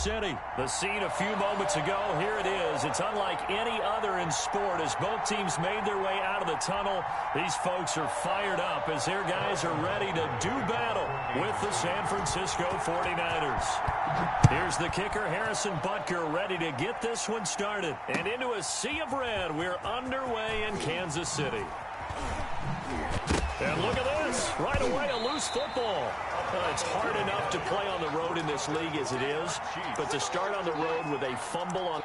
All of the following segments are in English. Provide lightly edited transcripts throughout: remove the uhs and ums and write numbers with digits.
City. The scene a few moments ago, here it is. It's unlike any other in sport as both teams made their way out of the tunnel. These folks are fired up as their guys are ready to do battle with the San Francisco 49ers. Here's the kicker, Harrison Butker, ready to get this one started. And into a sea of red, we're underway in Kansas City. And look at this. Right away, a loose football. It's hard enough to play on the road in this league as it is, but to start on the road with a fumble on...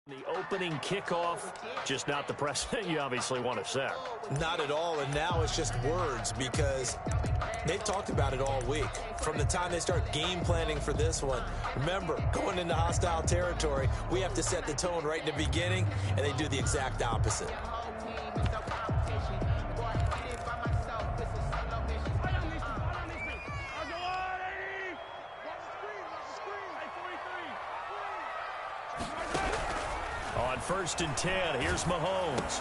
The opening kickoff, just not the precedent you obviously want to set. Not at all, and now it's just words because they've talked about it all week. From the time they start game planning for this one, remember, going into hostile territory, we have to set the tone right in the beginning, and they do the exact opposite. First and 10, here's Mahomes.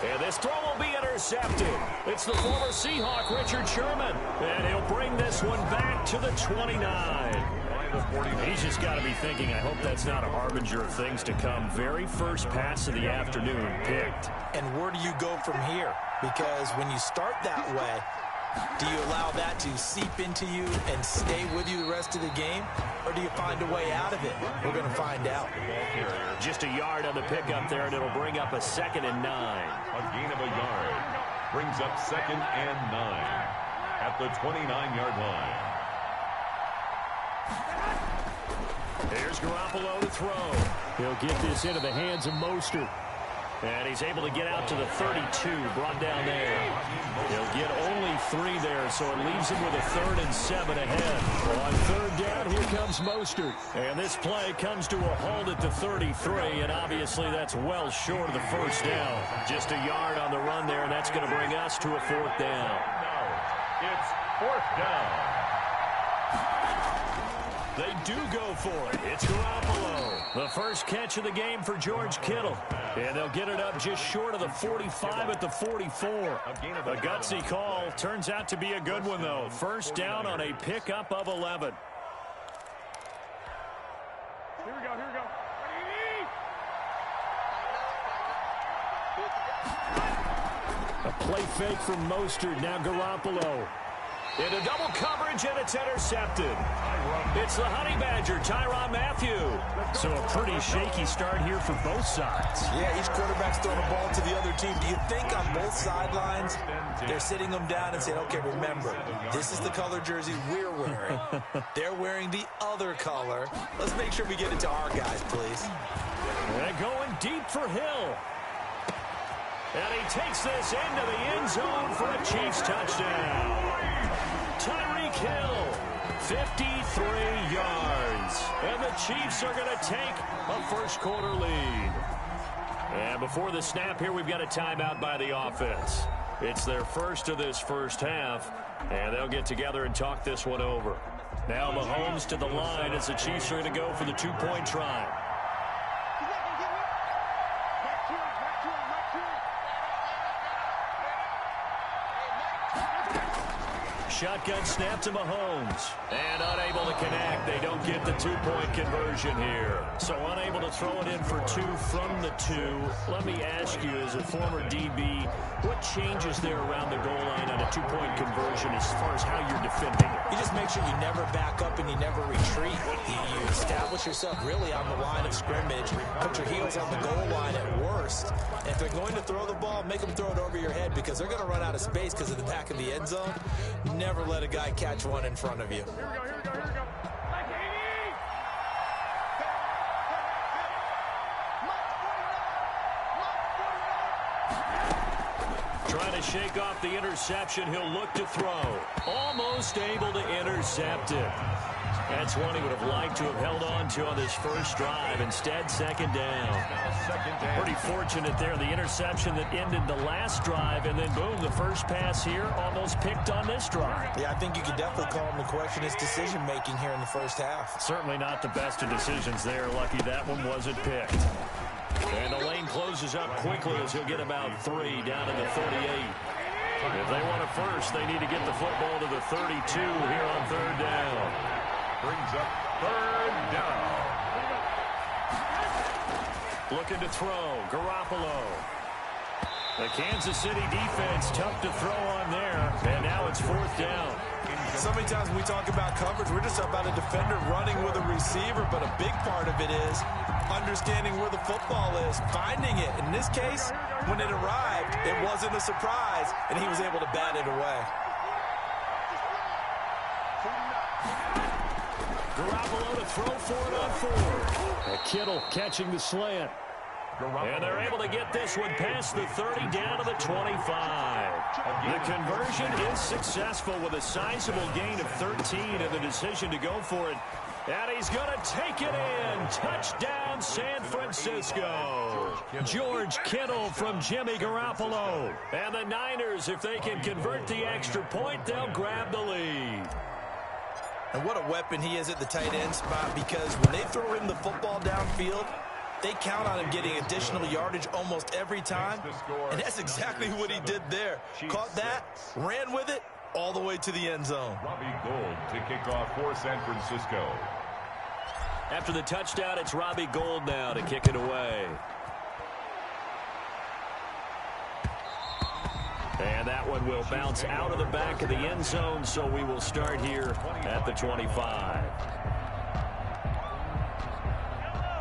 And this throw will be intercepted. It's the former Seahawk, Richard Sherman. And he'll bring this one back to the 29. He's just got to be thinking, I hope that's not a harbinger of things to come. Very first pass of the afternoon picked. And where do you go from here? Because when you start that way, do you allow that to seep into you and stay with you the rest of the game? Or do you find a way out of it? We're going to find out. Just a yard on the pickup there, and it'll bring up a 2nd and 9. A gain of a yard brings up 2nd and 9 at the 29-yard line. Here's Garoppolo to throw. He'll get this into the hands of Mostert. And he's able to get out to the 32, brought down there. He'll get only 3 there, so it leaves him with a 3rd and 7 ahead. On 3rd down, here comes Mostert. And this play comes to a halt at the 33, and obviously that's well short of the first down. Just a yard on the run there, and that's going to bring us to a 4th down. It's 4th down. They do go for it. It's Garoppolo. The first catch of the game for George Kittle. And they'll get it up just short of the 45 at the 44. A gutsy call. Turns out to be a good one, though. First down on a pickup of 11. Here we go. A play fake from Mostert. Now Garoppolo. Into double coverage, and it's intercepted. It's the Honey Badger, Tyrann Mathieu. So a pretty shaky start here for both sides. Yeah, each quarterback's throwing a ball to the other team. Do you think on both sidelines they're sitting them down and saying, okay, remember, this is the color jersey we're wearing. They're wearing the other color. Let's make sure we get it to our guys, please. And going deep for Hill. And he takes this into the end zone for a Chiefs touchdown. Tyreek Hill, 53 yards. And the Chiefs are going to take a first-quarter lead. And before the snap here, we've got a timeout by the offense. It's their first of this first half, and they'll get together and talk this one over. Now Mahomes to the line as the Chiefs are going to go for the 2-point try. Shotgun snap to Mahomes. And unable to connect. They don't get the 2-point conversion here. So unable to throw it in for 2 from the 2. Let me ask you, as a former DB, what changes there around the goal line on a 2-point conversion as far as how you're defending it? You just make sure you never back up and you never retreat. You establish yourself really on the line of scrimmage. Put your heels on the goal line at worst. And if they're going to throw the ball, make them throw it over your head because they're going to run out of space because of the back of the end zone. Never let a guy catch one in front of you. Here we go. Trying to shake off the interception. He'll look to throw. Almost able to intercept it. That's one he would have liked to have held on to on this first drive. Instead, second down. Pretty fortunate there. The interception that ended the last drive, and then boom, the first pass here almost picked on this drive. Yeah, I think you could definitely call him to question his decision-making here in the first half. Certainly not the best of decisions there. Lucky that one wasn't picked. And the lane closes up quickly as he'll get about 3 down to the 38. If they want a first, they need to get the football to the 32 here on third down. Brings up third down. Looking to throw, Garoppolo. The Kansas City defense tough to throw on there, and now it's fourth down. So many times when we talk about coverage, we're just about a defender running with a receiver, but a big part of it is understanding where the football is, finding it. In this case, when it arrived, it wasn't a surprise, and he was able to bat it away. Garoppolo to throw for it on 4. Kittle catching the slant. And they're able to get this one past the 30 down to the 25. The conversion is successful with a sizable gain of 13 and the decision to go for it. And he's going to take it in. Touchdown, San Francisco. George Kittle from Jimmy Garoppolo. And the Niners, if they can convert the extra point, they'll grab the lead. And what a weapon he is at the tight end spot, because when they throw him the football downfield, they count on him getting additional yardage almost every time. And that's exactly what he did there. Caught that, ran with it, all the way to the end zone. Robbie Gould to kick off for San Francisco. After the touchdown, it's Robbie Gould now to kick it away. And that one will bounce out of the back of the end zone, so we will start here at the 25.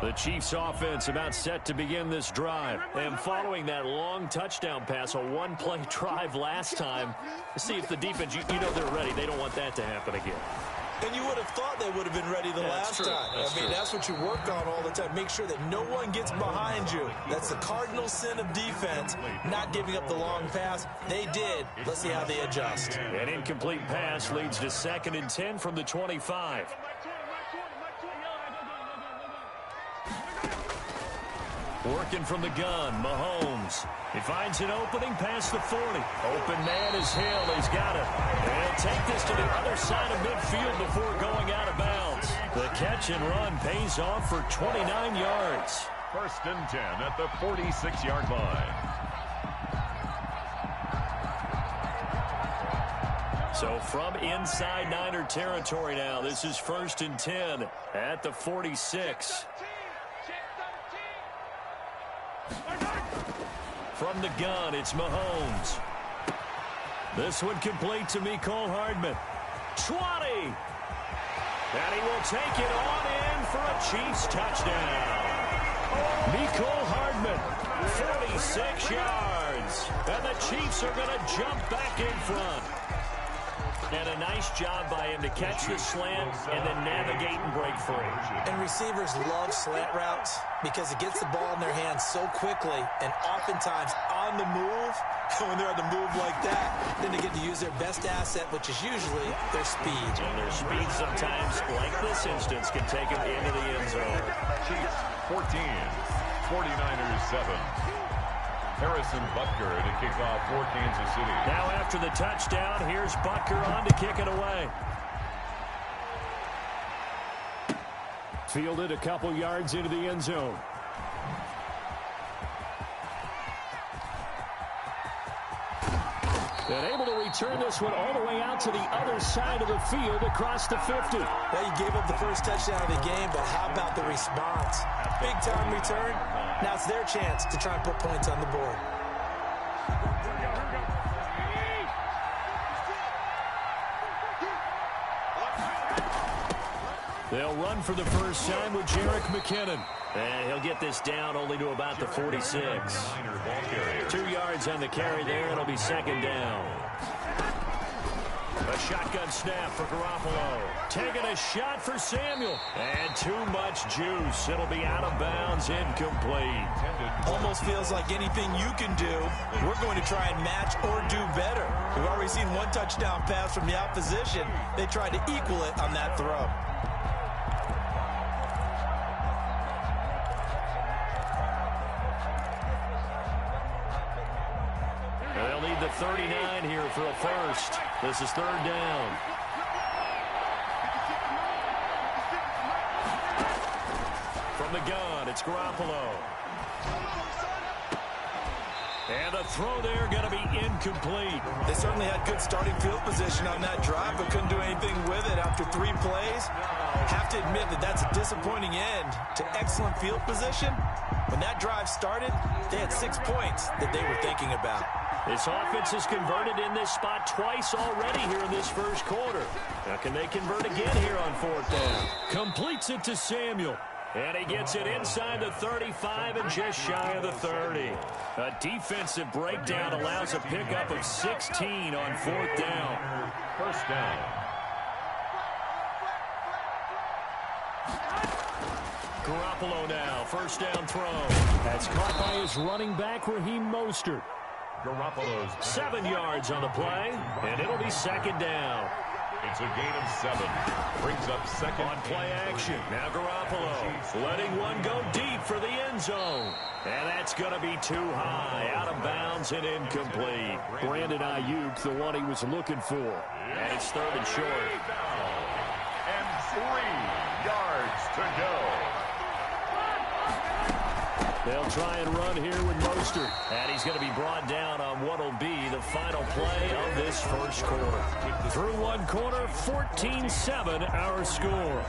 The Chiefs offense about set to begin this drive. And following that long touchdown pass, a one-play drive last time, see if the defense, you know they're ready. They don't want that to happen again. And you would have thought they would have been ready the last time. That's what you work on all the time. Make sure that no one gets behind you. That's the cardinal sin of defense, not giving up the long pass. They did. Let's see how they adjust. An incomplete pass leads to 2nd and 10 from the 25. Working from the gun, Mahomes. He finds an opening past the 40. Open man is Hill. He's got it. And he'll take this to the other side of midfield before going out of bounds. The catch and run pays off for 29 yards. 1st and 10 at the 46-yard line. So from inside Niner territory now, this is 1st and 10 at the 46. From the gun, it's Mahomes. This one complete to Mecole Hardman. 20! And he will take it on in for a Chiefs touchdown. Mecole Hardman, 46 yards. And the Chiefs are going to jump back in front. And a nice job by him to catch the slant and then navigate and break free. And receivers love slant routes because it gets the ball in their hands so quickly and oftentimes on the move. When they're on the move like that, then they get to use their best asset, which is usually their speed. And their speed sometimes, like this instance, can take them into the end zone. Chiefs 14, 49ers 7. Harrison Butker to kick off for Kansas City. Now after the touchdown, here's Butker on to kick it away. Fielded a couple yards into the end zone. And able to return this one all the way out to the other side of the field across the 50. Well, you gave up the first touchdown of the game, but how about the response? Big-time return. Now it's their chance to try and put points on the board. They'll run for the first time with Jerick McKinnon. And he'll get this down only to about the 46. 2 yards on the carry there. It'll be 2nd down. A shotgun snap for Garoppolo. Taking a shot for Samuel. And too much juice. It'll be out of bounds, incomplete. Almost feels like anything you can do, we're going to try and match or do better. We've already seen one touchdown pass from the opposition. They tried to equal it on that throw. the 39 here for a first. This is third down. From the gun, it's Garoppolo. And the throw there going to be incomplete. They certainly had good starting field position on that drive, but couldn't do anything with it after 3 plays. Have to admit that that's a disappointing end to excellent field position. When that drive started, they had 6 points that they were thinking about. This offense has converted in this spot twice already here in this first quarter. Now can they convert again here on fourth down? Completes it to Samuel. And he gets it inside the 35 and just shy of the 30. A defensive breakdown allows a pickup of 16 on fourth down. First down. Garoppolo now, first down throw. That's caught by his running back, Raheem Mostert. Garoppolo's 7 yards on the play, and it'll be second down. It's a gain of 7. Brings up second. On play action. Now Garoppolo letting one go deep for the end zone. And that's going to be too high. Out of bounds and incomplete. Brandon Ayuk, the one he was looking for. And it's third and short. And 3 yards to go. They'll try and run here with Mostert. And he's going to be brought down on what will be the final play of this first quarter. Through one quarter, 14-7 our score.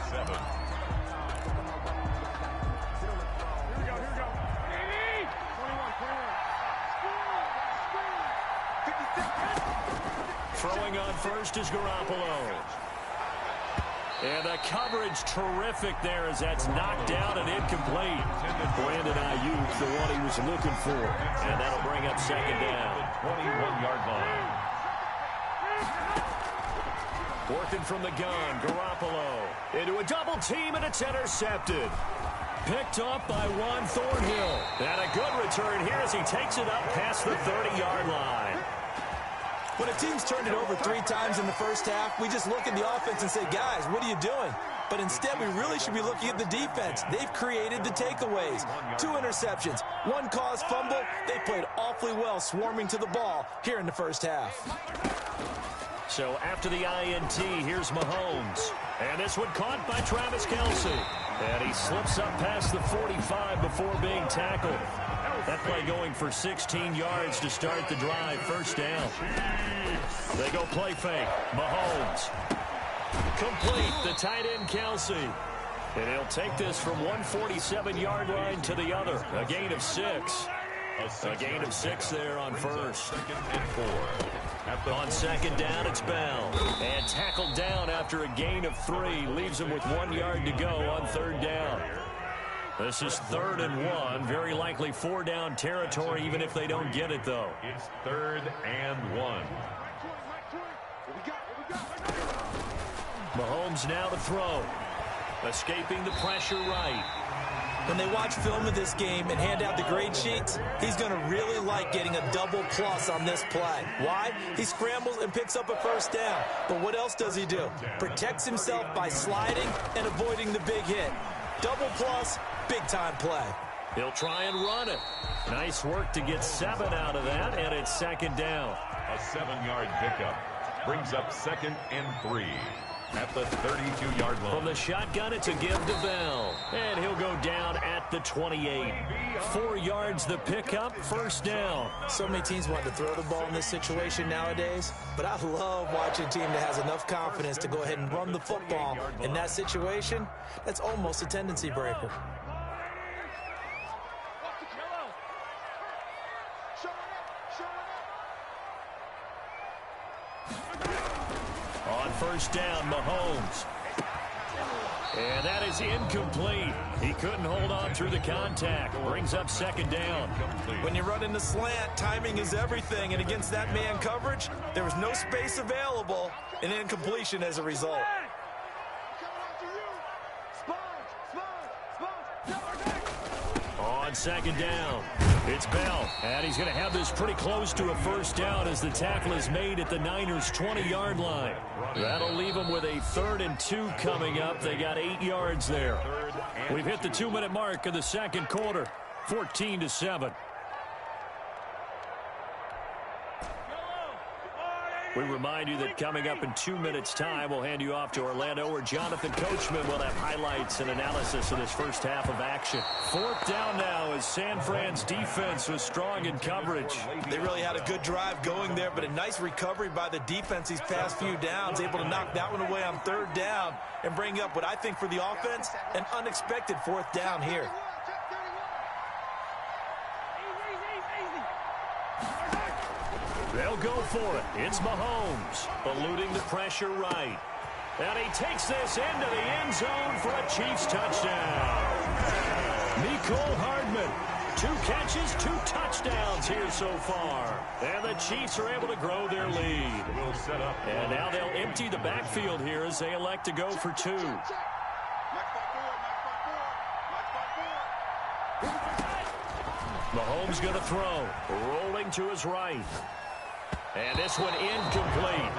Throwing on first is Garoppolo. And the coverage terrific there as that's knocked out and incomplete. Brandon Ayuk, the one he was looking for. And that'll bring up second down. 21-yard line. Working from the gun, Garoppolo. Into a double team, and it's intercepted. Picked up by Juan Thornhill. And a good return here as he takes it up past the 30-yard line. When a team's turned it over 3 times in the first half, we just look at the offense and say, guys, what are you doing? But instead, we really should be looking at the defense. They've created the takeaways. 2 interceptions, 1 caused fumble. They played awfully well swarming to the ball here in the first half. So after the INT, here's Mahomes. And this one caught by Travis Kelce. And he slips up past the 45 before being tackled. That play going for 16 yards to start the drive. First down. They go play fake. Mahomes. Complete. The tight end, Kelce. And he'll take this from 147-yard line to the other. A gain of 6. A gain of 6 there on first. On second down, it's Bell. And tackled down after a gain of 3. Leaves him with 1 yard to go on third down. This is 3rd and 1. Very likely 4-down territory, even if they don't get it, though. It's 3rd and 1. Mahomes now to throw. Escaping the pressure right. When they watch film of this game and hand out the grade sheets, he's going to really like getting a double plus on this play. Why? He scrambles and picks up a first down. But what else does he do? Protects himself by sliding and avoiding the big hit. Double plus, big-time play. He'll try and run it. Nice work to get 7 out of that, and it's second down. A 7-yard pickup brings up 2nd and 3 at the 32-yard line. From the shotgun, it's a give to Bell. And he'll go down at the 28. 4 yards the pickup, first down. So many teams want to throw the ball in this situation nowadays, but I love watching a team that has enough confidence to go ahead and run the football. In that situation, that's almost a tendency breaker. On first down, Mahomes. And that is incomplete. He couldn't hold on through the contact. Brings up second down. When you run in the slant, timing is everything. And against that man coverage, there was no space available, and incompletion as a result. On second down, it's Bell. And he's going to have this pretty close to a first down as the tackle is made at the Niners' 20-yard line. That'll leave them with a 3rd and 2 coming up. They got 8 yards there. We've hit the 2-minute mark of the second quarter, 14-7. We remind you that coming up in 2 minutes' time, we'll hand you off to Orlando, where Jonathan Coachman will have highlights and analysis of this first half of action. 4th down now as San Fran's defense was strong in coverage. They really had a good drive going there, but a nice recovery by the defense these past few downs, able to knock that one away on 3rd down and bring up what I think for the offense, an unexpected 4th down here. They'll go for it. It's Mahomes, eluding the pressure right. And he takes this into the end zone for a Chiefs touchdown. Mecole Hardman, 2 catches, 2 touchdowns here so far. And the Chiefs are able to grow their lead. And now they'll empty the backfield here as they elect to go for 2. Mahomes going to throw, rolling to his right. And this one incomplete.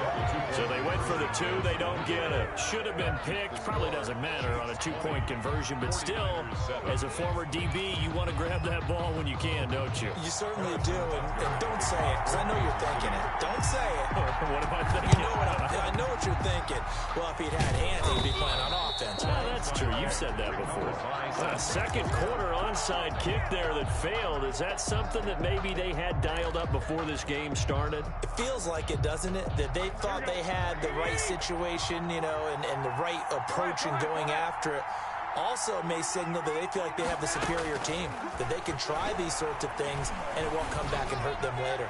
So they went for the 2. They don't get it. Should have been picked. Probably doesn't matter on a 2-point conversion. But still, as a former DB, you want to grab that ball when you can, don't you? You certainly do. And don't say it, because I know you're thinking it. Don't say it. What am I thinking? You know I know what you're thinking. Well, if he'd had hands, he'd be playing on offense. Well, that's true. You've said that before. A second quarter onside kick there that failed. Is that something that maybe they had dialed up before this game started? It feels like it, doesn't it? That they thought they had the right situation, you know, and the right approach in going after it. Also may signal that they feel like they have the superior team, that they can try these sorts of things, and it won't come back and hurt them later.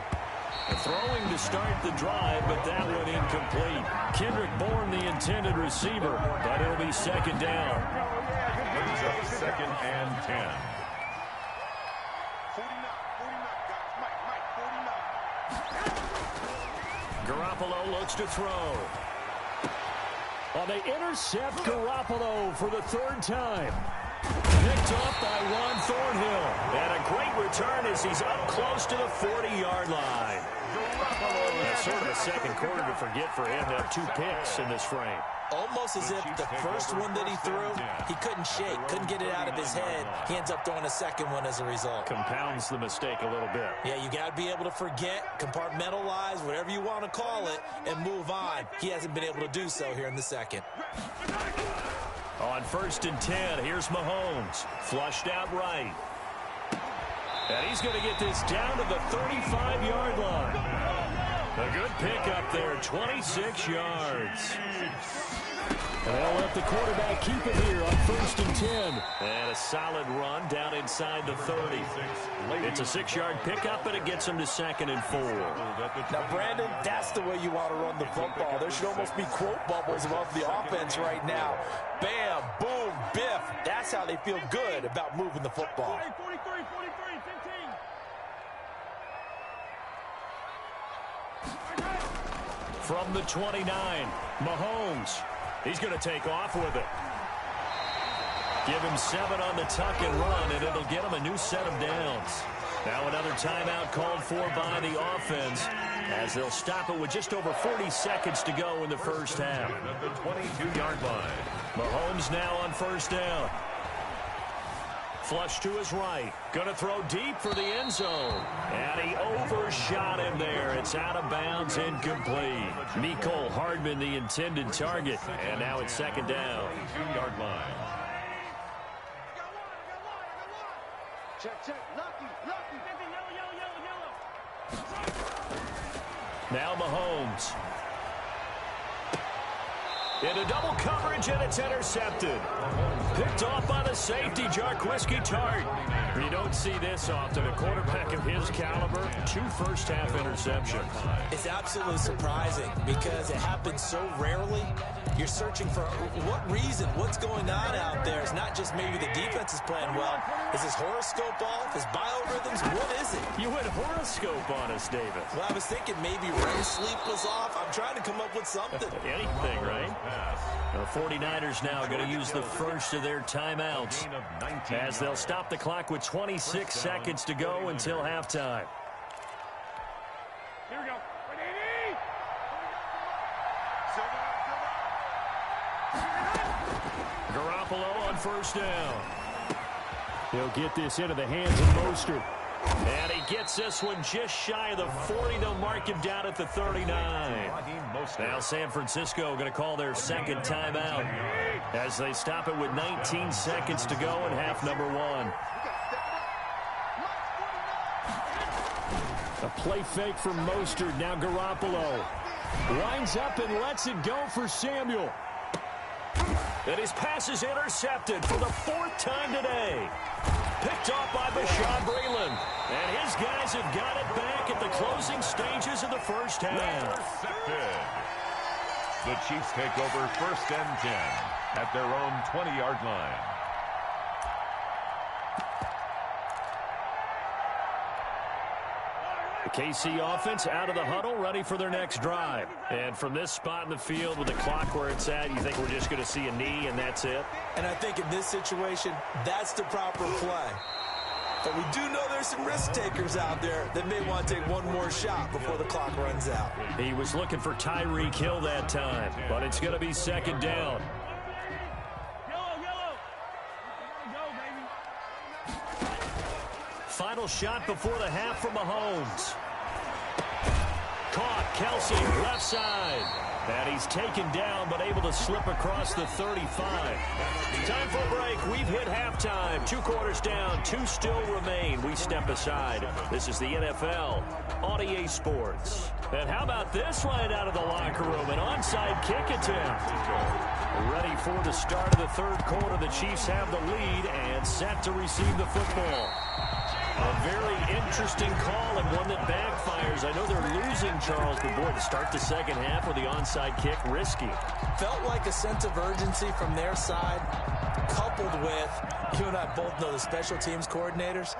Throwing to start the drive, but that one incomplete. Kendrick Bourne, the intended receiver, but it'll be 2nd down. Brings up 2nd and 10. Garoppolo looks to throw. Well, they intercept Garoppolo for the 3rd time. Picked off by Juan Thornhill. And a great return as he's up close to the 40-yard line. That's sort of a second quarter to forget for him to have 2 picks in this frame. Almost as if the first one that he threw, he couldn't shake, couldn't get it out of his head. He ends up throwing a second one as a result. Compounds the mistake a little bit. Yeah, you got to be able to forget, compartmentalize, whatever you want to call it, and move on. He hasn't been able to do so here in the second. On 1st and 10, here's Mahomes. Flushed out right. And he's going to get this down to the 35-yard line. A good pickup there, 26 yards. And they'll let the quarterback keep it here on 1st and 10. And a solid run down inside the 30. It's a 6-yard pickup, but it gets him to 2nd and 4. Now, Brandon, that's the way you want to run the football. There should almost be quote bubbles above the offense right now. Bam, boom, biff. That's how they feel good about moving the football. 43, 15. From the 29, Mahomes. He's going to take off with it. Give him 7 on the tuck and run, and it'll get him a new set of downs. Now another timeout called for by the offense as they'll stop it with just over 40 seconds to go in the first half. At the 22-yard line. Mahomes now on 1st down. Flush to his right. Going to throw deep for the end zone. And he overshot him there. It's out of bounds, incomplete. Mecole Hardman, the intended target. And now it's 2nd down. 22-yard line. Check. Lucky. Yellow. Now Mahomes. Into double coverage, and it's intercepted. Picked off by the safety, Jarquiski Tart. You don't see this often. A quarterback of his caliber, 2 first-half interceptions. It's absolutely surprising because it happens so rarely. You're searching for what reason, what's going on out there. It's not just maybe the defense is playing well. Is his horoscope off? His biorhythms? What is it? You went horoscope on us, David. Well, I was thinking maybe REM sleep was off. I'm trying to come up with something. Anything, right? The 49ers now going to use the first of their timeouts as they'll stop the clock with 26 seconds to go until halftime. Here we go. Garoppolo on 1st down. He'll get this into the hands of Mostert. And he gets this one just shy of the 40. They'll mark him down at the 39. Now San Francisco going to call their second timeout as they stop it with 19 seconds to go in half number 1. A play fake from Mostert. Now Garoppolo winds up and lets it go for Samuel. And his pass is intercepted for the 4th time today. Picked off by Bashaud Breeland. And his guys have got it back at the closing stages of the first half. Intercepted. The Chiefs take over 1st and 10 at their own 20-yard line. The KC offense out of the huddle, ready for their next drive. And from this spot in the field with the clock where it's at, you think we're just going to see a knee and that's it? And I think in this situation, that's the proper play. But we do know there's some risk takers out there that may want to take one more shot before the clock runs out. He was looking for Tyreek Hill that time, but it's going to be 2nd down. Final shot before the half from Mahomes. Caught, Kelsey, left side. And he's taken down, but able to slip across the 35. Time for a break. We've hit halftime. 2 quarters down, 2 still remain. We step aside. This is the NFL on EA Sports. And how about this right out of the locker room? An onside kick attempt. Ready for the start of the 3rd quarter. The Chiefs have the lead and set to receive the football. A very interesting call and one that backfires. I know they're losing, Charles, but boy, to start the 2nd half with the onside kick, risky. Felt like a sense of urgency from their side, coupled with, you and I both know the special teams coordinators,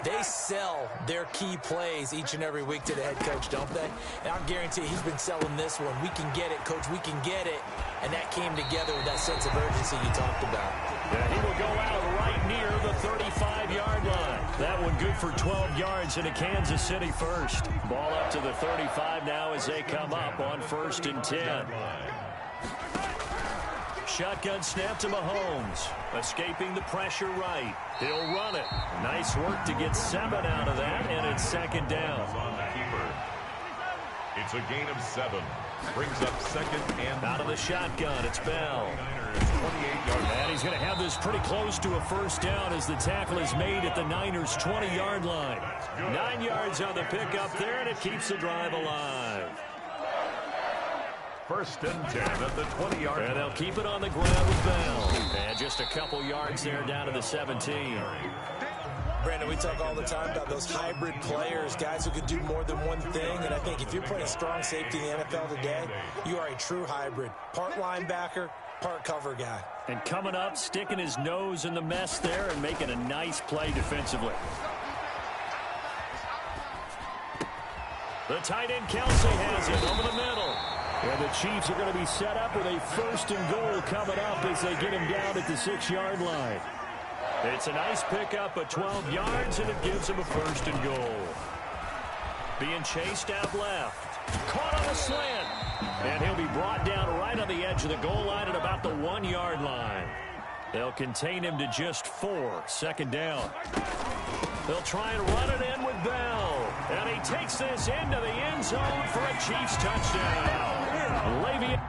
they sell their key plays each and every week to the head coach, don't they? And I guarantee he's been selling this one. We can get it, coach, we can get it. And that came together with that sense of urgency you talked about. Yeah, he will go out right near the 35-yard line. That one good for 12 yards into Kansas City first. Ball up to the 35 now as they come up on 1st and 10. Shotgun snap to Mahomes. Escaping the pressure right. He'll run it. Nice work to get 7 out of that, and it's 2nd down. On the keeper. It's a gain of 7. Brings up 2nd and out of the shotgun. It's Bell. 28-yard. And he's going to have this pretty close to a 1st down as the tackle is made at the Niners' 20-yard line. 9 yards on the pickup there, and it keeps the drive alive. 1st and 10 at the 20-yard line. And they'll keep it on the ground with Bell. And just a couple yards there down to the 17. Brandon, we talk all the time about those hybrid players, guys who could do more than one thing. And I think if you're playing strong safety in the NFL today, you are a true hybrid. Part linebacker, part cover guy. And coming up, sticking his nose in the mess there and making a nice play defensively. The tight end Kelsey has it over the middle. And the Chiefs are going to be set up with a 1st and goal coming up as they get him down at the 6-yard line. It's a nice pickup of 12 yards, and it gives him a 1st and goal. Being chased out left. Caught on a slant. And he'll be brought down right on the edge of the goal line at about the 1-yard line. They'll contain him to just 4. 2nd down. They'll try and run it in with Bell. And he takes this into the end zone for a Chiefs touchdown. Le'Veon